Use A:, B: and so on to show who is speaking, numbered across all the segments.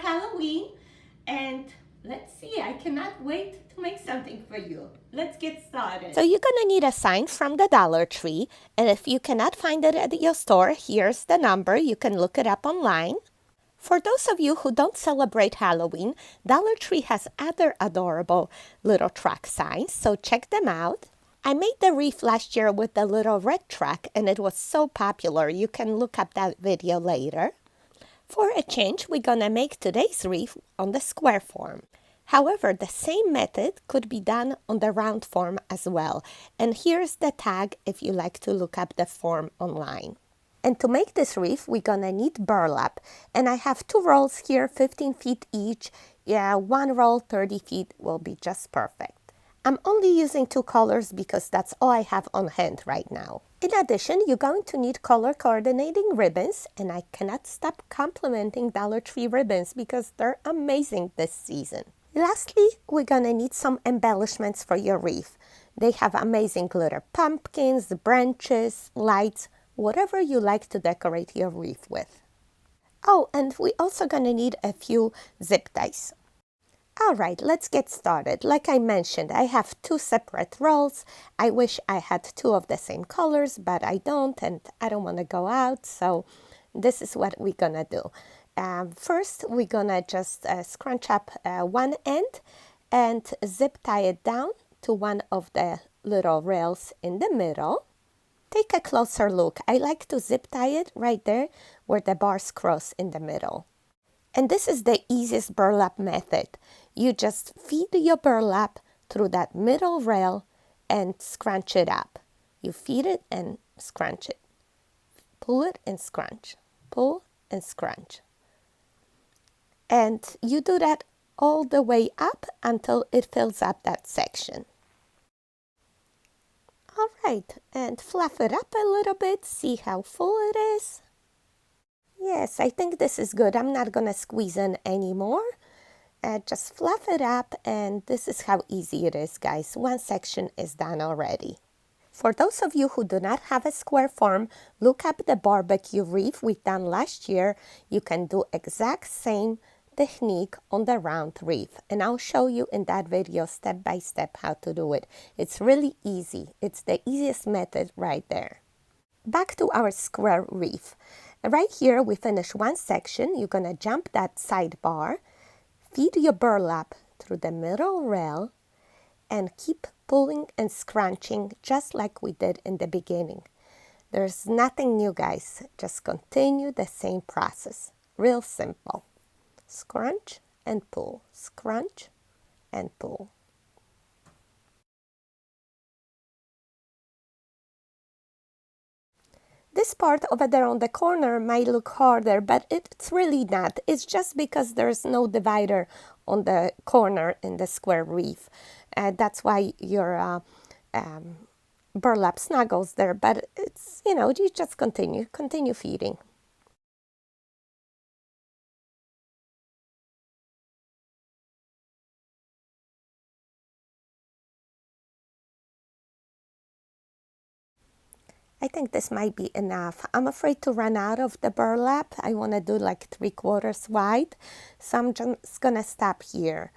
A: Halloween, and let's see, I cannot wait to make something for you. Let's get started. So you're gonna need a sign from the Dollar Tree, and if you cannot find it at your store, here's the number. You can look it up online. For those of you who don't celebrate Halloween, Dollar Tree has other adorable little truck signs, so check them out. I made the wreath last year with the little red truck, and it was so popular. You can look up that video later. For a change, we're gonna make today's wreath on the square form. However, the same method could be done on the round form as well. And here's the tag if you like to look up the form online. And to make this wreath, we're gonna need burlap. And I have 2 rolls here, 15 feet each. Yeah, 1 roll, 30 feet will be just perfect. I'm only using 2 colors because that's all I have on hand right now. In addition, you're going to need color coordinating ribbons, and I cannot stop complimenting Dollar Tree ribbons because they're amazing this season. Lastly, we're gonna need some embellishments for your wreath. They have amazing glitter pumpkins, branches, lights, whatever you like to decorate your wreath with. Oh, and we're also gonna need a few zip ties. All right, let's get started. Like I mentioned, I have 2 separate rolls. I wish I had 2 of the same colors, but I don't, and I don't want to go out, so this is what we're gonna do. First, we're gonna just scrunch up one end and zip tie it down to one of the little rails in the middle. Take a closer look. I like to zip tie it right there where the bars cross in the middle. And this is the easiest burlap method. You just feed your burlap through that middle rail and scrunch it up. You feed it and scrunch it. Pull it and scrunch. Pull and scrunch. And you do that all the way up until it fills up that section. All right, and fluff it up a little bit. See how full it is. Yes, I think this is good. I'm not gonna squeeze in anymore. Just fluff it up, and this is how easy it is, guys. One section is done already. For those of you who do not have a square form, look up the barbecue wreath we done last year. You can do exact same technique on the round wreath, and I'll show you in that video step by step how to do it. It's really easy. It's the easiest method right there. Back to our square wreath. Right here we finish one section. You're gonna jump that sidebar, feed your burlap through the middle rail, and keep pulling and scrunching just like we did in the beginning. There's nothing new, guys. Just continue the same process. Real simple. Scrunch and pull, scrunch and pull. This part over there on the corner might look harder, but it's really not. It's just because there's no divider on the corner in the square wreath. That's why your burlap snuggles there, but it's, you just continue feeding. I think this might be enough. I'm afraid to run out of the burlap. I want to do like 3/4 wide. So I'm just going to stop here.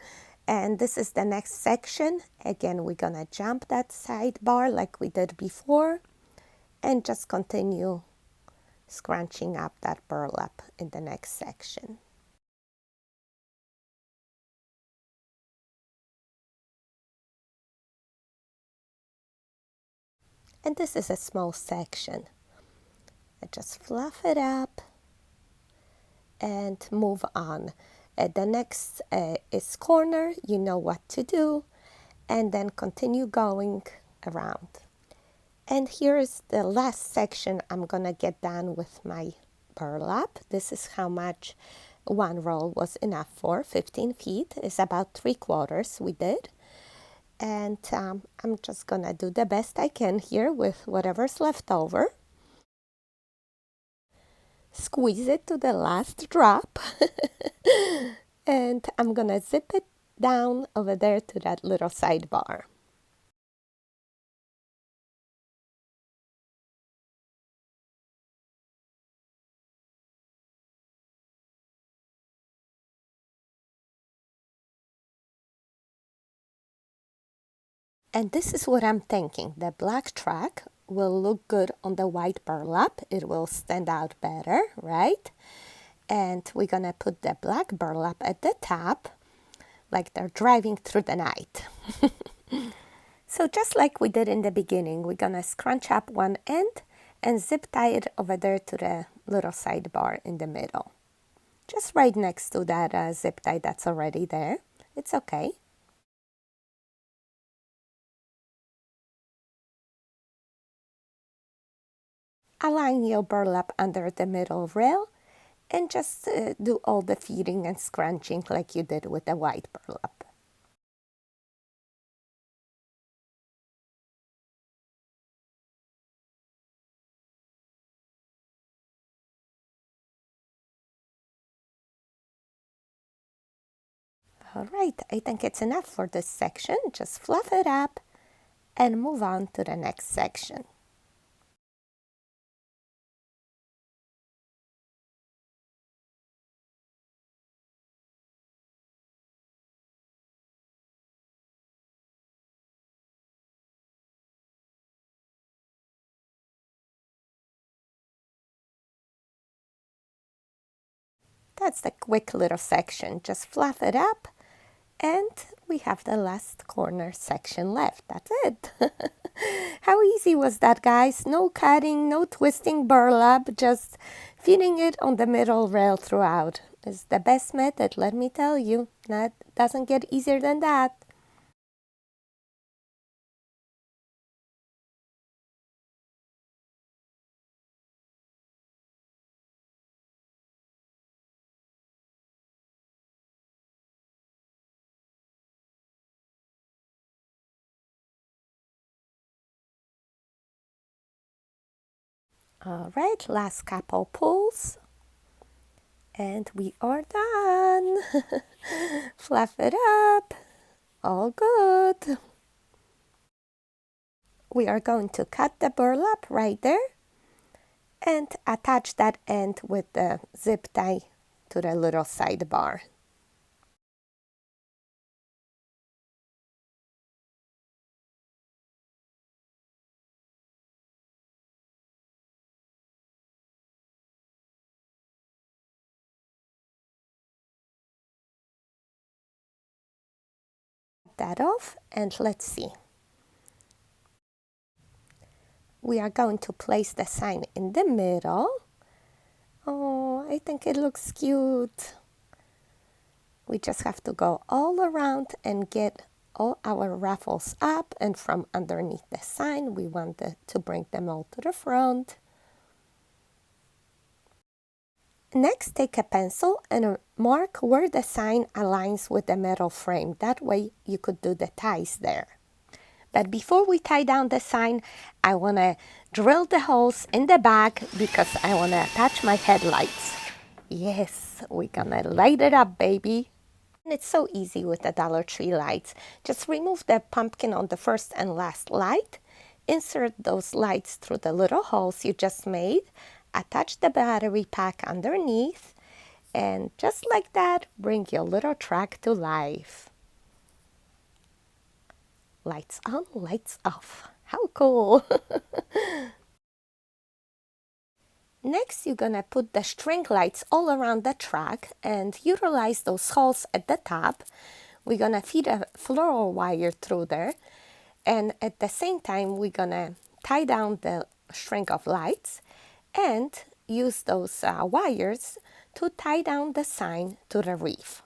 A: And this is the next section. Again, we're going to jump that sidebar like we did before. And just continue scrunching up that burlap in the next section. And this is a small section. I just fluff it up and move on. The next is corner. You know what to do. And then continue going around. And here is the last section I'm gonna get done with my burlap. This is how much one roll was enough for. 15 feet is about 3/4 we did. And I'm just gonna do the best I can here with whatever's left over. Squeeze it to the last drop. And I'm gonna zip it down over there to that little sidebar. And this is what I'm thinking. The black track will look good on the white burlap. It will stand out better, right? And we're gonna put the black burlap at the top, like they're driving through the night. So just like we did in the beginning, we're gonna scrunch up one end and zip tie it over there to the little sidebar in the middle. Just right next to that zip tie that's already there. It's okay. Align your burlap under the middle rail and just do all the feeding and scrunching like you did with the white burlap. All right, I think it's enough for this section. Just fluff it up and move on to the next section. That's the quick little section. Just fluff it up and we have the last corner section left. That's it. How easy was that, guys? No cutting, no twisting burlap, just feeding it on the middle rail throughout. It's the best method, let me tell you. That doesn't get easier than that. All right, last couple pulls. And we are done. Fluff it up. All good. We are going to cut the burlap right there and attach that end with the zip tie to the little sidebar. That off and let's see. We are going to place the sign in the middle. Oh, I think it looks cute. We just have to go all around and get all our raffles up, and from underneath the sign we want to bring them all to the front. Next, take a pencil and mark where the sign aligns with the metal frame. That way you could do the ties there. But before we tie down the sign, I want to drill the holes in the back because I want to attach my headlights. Yes, we're gonna light it up, baby. And it's so easy with the Dollar Tree lights. Just remove the pumpkin on the first and last light, insert those lights through the little holes you just made, attach the battery pack underneath, and just like that, bring your little track to life. Lights on, lights off. How cool! Next, you're gonna put the string lights all around the track and utilize those holes at the top. We're gonna feed a floral wire through there, and at the same time, we're gonna tie down the string of lights and use those wires to tie down the sign to the wreath.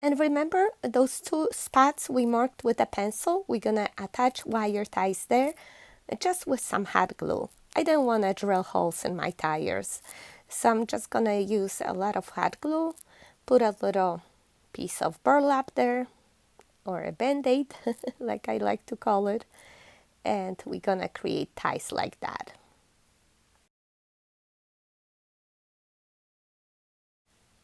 A: And remember those two spots we marked with a pencil? We're gonna attach wire ties there just with some hot glue. I don't want to drill holes in my tires, so I'm just gonna use a lot of hot glue, put a little piece of burlap there, or a band-aid, like I like to call it, and we're gonna create ties like that.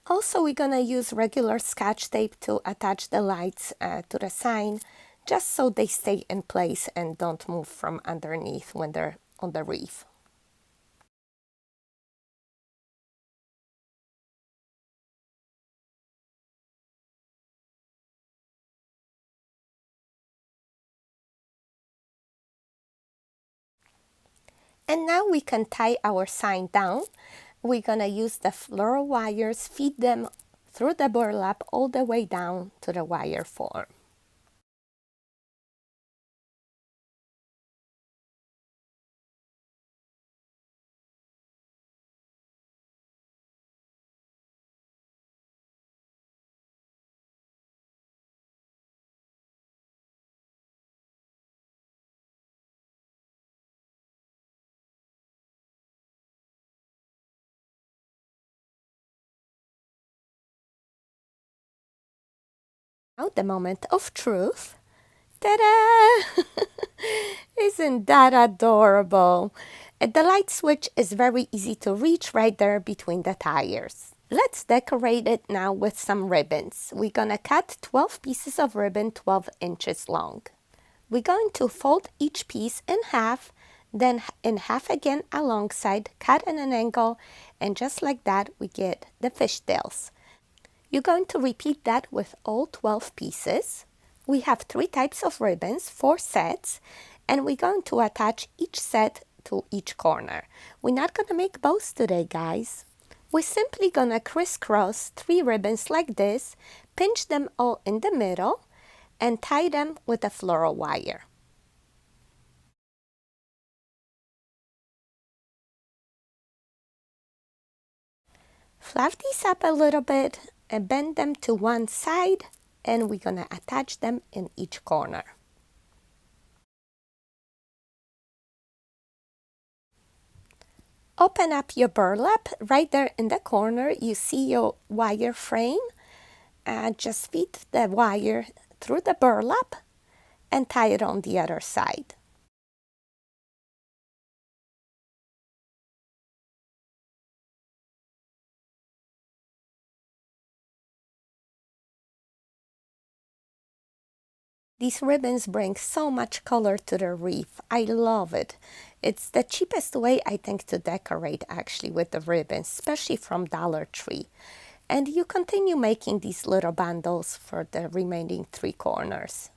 A: Also, we're gonna use regular Scotch tape to attach the lights to the sign, just so they stay in place and don't move from underneath when they're on the wreath. And now we can tie our sign down. We're gonna use the floral wires, feed them through the burlap all the way down to the wire form. Now the moment of truth. Ta-da! Isn't that adorable? The light switch is very easy to reach right there between the tires. Let's decorate it now with some ribbons. We're gonna cut 12 pieces of ribbon 12 inches long. We're going to fold each piece in half, then in half again alongside, cut at an angle, and just like that we get the fishtails. You're going to repeat that with all 12 pieces. We have 3 types of ribbons, 4 sets, and we're going to attach each set to each corner. We're not going to make bows today, guys. We're simply going to crisscross 3 ribbons like this, pinch them all in the middle, and tie them with a floral wire. Fluff these up a little bit and bend them to one side, and we're going to attach them in each corner. Open up your burlap. Right there in the corner, you see your wire frame. Just feed the wire through the burlap and tie it on the other side. These ribbons bring so much color to the wreath. I love it. It's the cheapest way, I think, to decorate actually with the ribbons, especially from Dollar Tree. And you continue making these little bundles for the remaining 3 corners.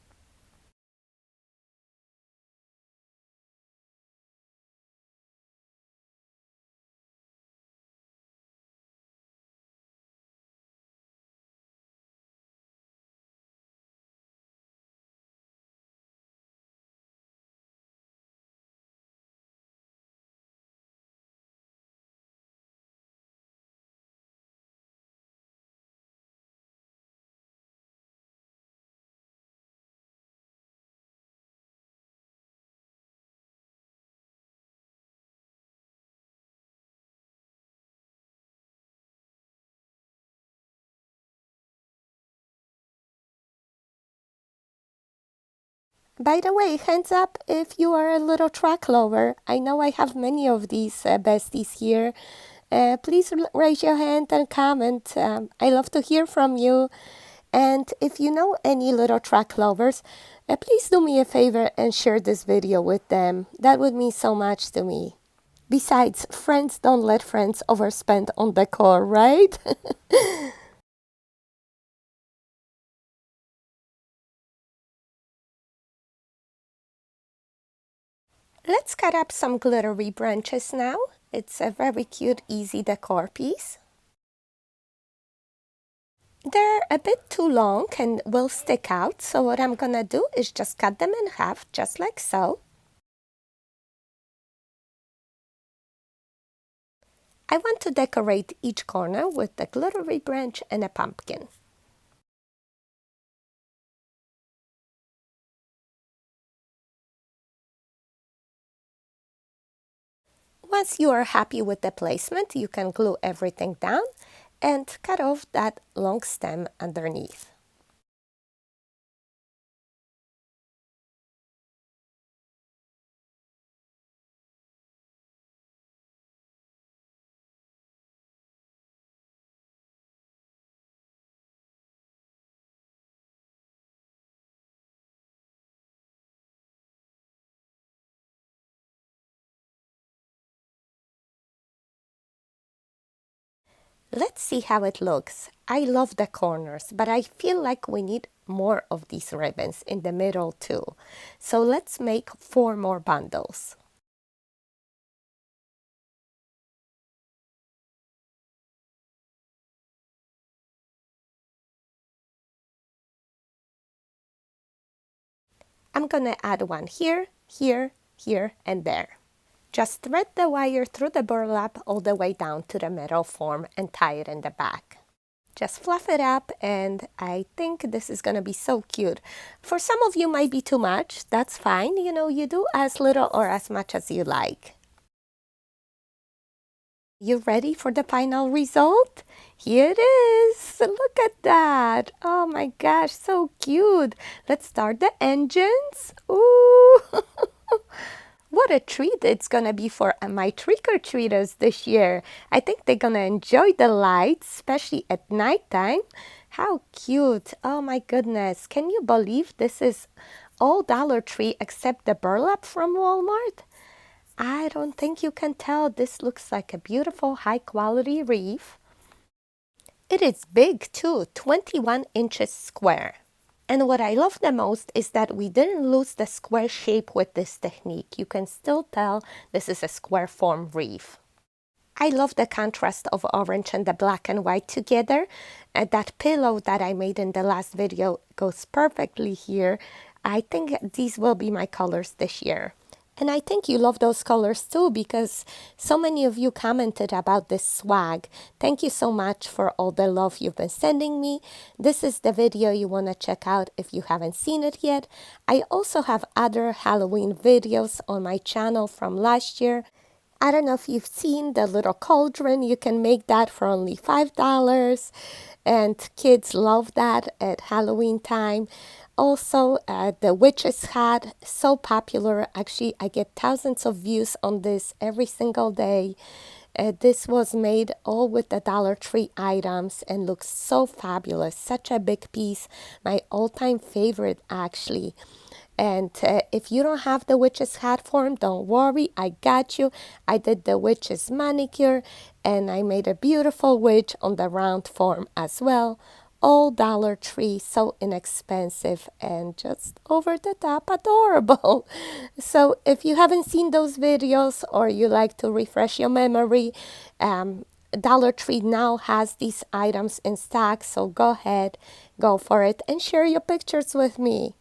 A: By the way, hands up if you are a little track lover. I know I have many of these besties here. Please raise your hand and comment. I love to hear from you. And if you know any little track lovers, please do me a favor and share this video with them. That would mean so much to me. Besides, friends don't let friends overspend on decor, right? Let's cut up some glittery branches now. It's a very cute, easy decor piece. They're a bit too long and will stick out, so what I'm gonna do is just cut them in half, just like so. I want to decorate each corner with a glittery branch and a pumpkin. Once you are happy with the placement, you can glue everything down and cut off that long stem underneath. Let's see how it looks. I love the corners, but I feel like we need more of these ribbons in the middle too. So let's make 4 more bundles. I'm gonna add one here, here, here, and there. Just thread the wire through the burlap all the way down to the metal form and tie it in the back. Just fluff it up, and I think this is gonna be so cute. For some of you might be too much, that's fine. You know, you do as little or as much as you like. You ready for the final result? Here it is. Look at that. Oh my gosh, so cute. Let's start the engines. Ooh. What a treat it's gonna be for my trick-or-treaters this year. I think they're gonna enjoy the lights, especially at nighttime. How cute. Oh my goodness. Can you believe this is all Dollar Tree except the burlap from Walmart? I don't think you can tell. This looks like a beautiful high-quality wreath. It is big too, 21 inches square. And what I love the most is that we didn't lose the square shape with this technique. You can still tell this is a square form wreath. I love the contrast of orange and the black and white together. That pillow that I made in the last video goes perfectly here. I think these will be my colors this year. And I think you love those colors too, because so many of you commented about this swag. Thank you so much for all the love you've been sending me. This is the video you want to check out if you haven't seen it yet. I also have other Halloween videos on my channel from last year. I don't know if you've seen the little cauldron. You can make that for only $5. And kids love that at Halloween time. Also, the witch's hat, so popular. Actually, I get thousands of views on this every single day. This was made all with the Dollar Tree items and looks so fabulous. Such a big piece. My all-time favorite, actually. And if you don't have the witch's hat form, don't worry, I got you. I did the witch's manicure, and I made a beautiful witch on the round form as well. All Dollar Tree, so inexpensive and just over the top adorable. So if you haven't seen those videos or you like to refresh your memory, Dollar Tree now has these items in stock, so go ahead, go for it, and share your pictures with me.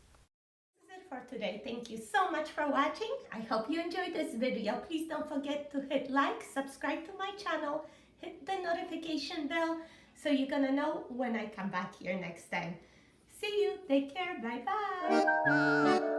A: For today. Thank you so much for watching. I hope you enjoyed this video. Please don't forget to hit like, subscribe to my channel, hit the notification bell so you're gonna know when I come back here next time. See you. Take care. Bye bye.